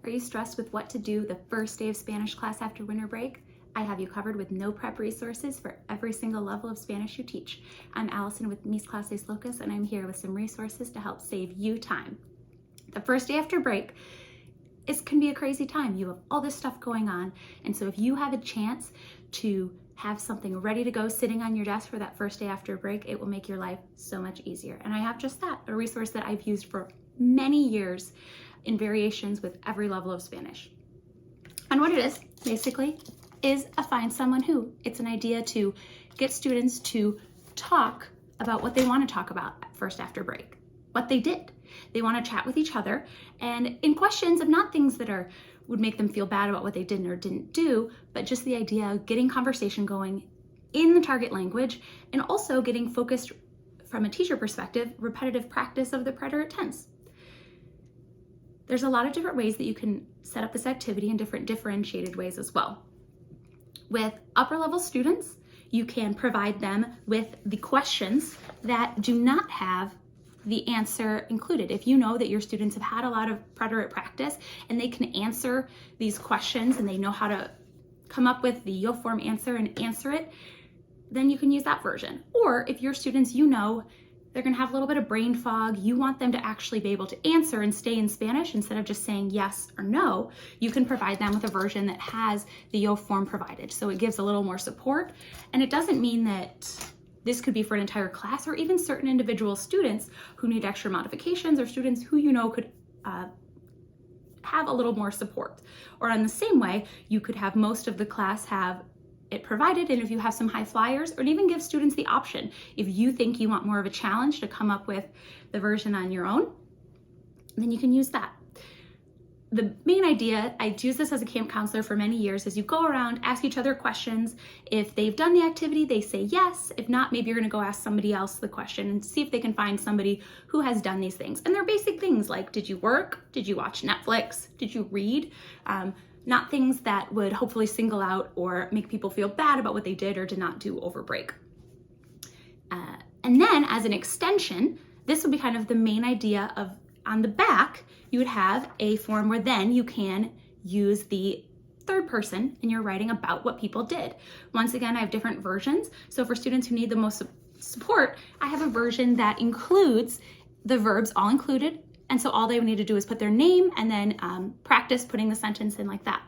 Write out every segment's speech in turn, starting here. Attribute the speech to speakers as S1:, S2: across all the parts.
S1: Are you stressed with what to do the first day of Spanish class after winter break? I have you covered with no prep resources for every single level of Spanish you teach. I'm Allison with Mis Clases Locas, and I'm here with some resources to help save you time. The first day after break can be a crazy time. You have all this stuff going on, and so if you have a chance to have something ready to go sitting on your desk for that first day after break, it will make your life so much easier. And I have just that, a resource that I've used for many years in variations with every level of Spanish. And what it is, basically, is a Find Someone Who. It's an idea to get students to talk about what they want to talk about first after break, what they did. They want to chat with each other, and in questions of not things that would make them feel bad about what they did or didn't do, but just the idea of getting conversation going in the target language, and also getting focused from a teacher perspective, repetitive practice of the preterite tense. There's a lot of different ways that you can set up this activity in different differentiated ways as well. With upper level students, you can provide them with the questions that do not have the answer included. If you know that your students have had a lot of preterite practice and they can answer these questions and they know how to come up with the yo form answer and answer it, then you can use that version. Or if your students, you know, they're gonna have a little bit of brain fog, you want them to actually be able to answer and stay in Spanish instead of just saying yes or no, you can provide them with a version that has the yo form provided. So it gives a little more support, and it doesn't mean that this could be for an entire class or even certain individual students who need extra modifications or students who you know could have a little more support. Or in the same way, you could have most of the class have it provided, and if you have some high flyers, or even give students the option, if you think you want more of a challenge to come up with the version on your own, then you can use that. The main idea, I used this as a camp counselor for many years, is you go around, ask each other questions. If they've done the activity, they say yes. If not, maybe you're gonna go ask somebody else the question and see if they can find somebody who has done these things. And they're basic things like, did you work? Did you watch Netflix? Did you read? Not things that would hopefully single out or make people feel bad about what they did or did not do over break. And then as an extension, this would be kind of the main idea of, on the back, you would have a form where then you can use the third person and you're writing about what people did. Once again, I have different versions. So for students who need the most support, I have a version that includes the verbs all included. And so all they would need to do is put their name and then practice putting the sentence in like that.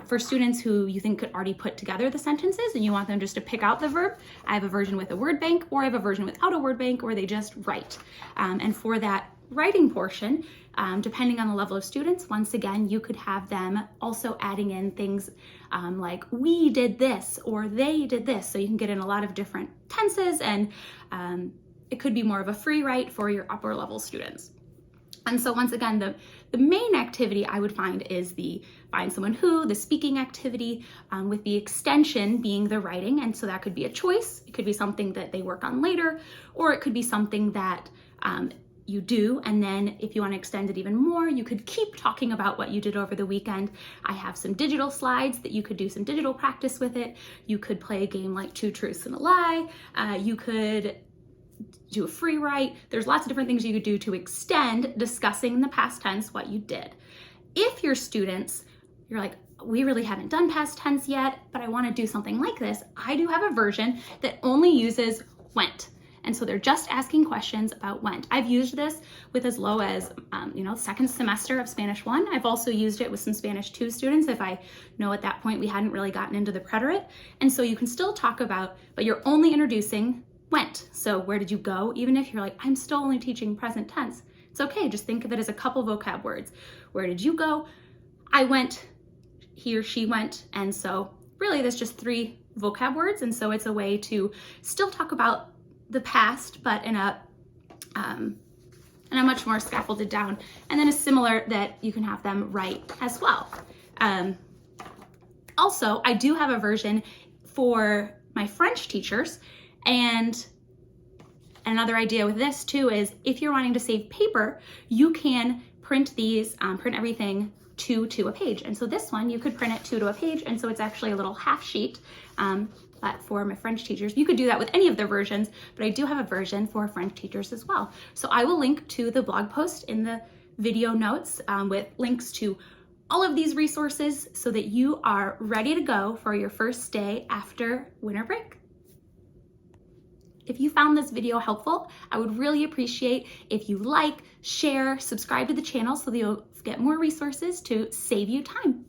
S1: For students who you think could already put together the sentences and you want them just to pick out the verb, I have a version with a word bank, or I have a version without a word bank where they just write. And for that writing portion, depending on the level of students, once again, you could have them also adding in things like we did this or they did this. So you can get in a lot of different tenses, and it could be more of a free write for your upper level students. And so once again, the main activity I would find is the Find Someone Who, the speaking activity, with the extension being the writing. And so that could be a choice. It could be something that they work on later, or it could be something that you do. And then if you want to extend it even more, you could keep talking about what you did over the weekend. I have some digital slides that you could do some digital practice with it. You could play a game like Two Truths and a Lie. You could do a free write. There's lots of different things you could do to extend discussing in the past tense what you did. If your students, you're like, we really haven't done past tense yet, but I want to do something like this, I do have a version that only uses went. And so they're just asking questions about went. I've used this with as low as, second semester of Spanish 1. I've also used it with some Spanish 2 students if I know at that point we hadn't really gotten into the preterite. And so you can still talk about, but you're only introducing went. So where did you go? Even if you're like, I'm still only teaching present tense, it's okay. Just think of it as a couple vocab words. Where did you go? I went, he or she went. And so really there's just 3 vocab words. And so it's a way to still talk about the past, but in a much more scaffolded down. And then a similar that you can have them write as well. Also, I do have a version for my French teachers. And another idea with this too is if you're wanting to save paper, you can print these, print everything 2 to a page. And so this one, you could print it 2 to a page. And so it's actually a little half sheet. But for my French teachers, you could do that with any of their versions, but I do have a version for French teachers as well. So I will link to the blog post in the video notes with links to all of these resources so that you are ready to go for your first day after winter break. If you found this video helpful, I would really appreciate if you like, share, subscribe to the channel so that you'll get more resources to save you time.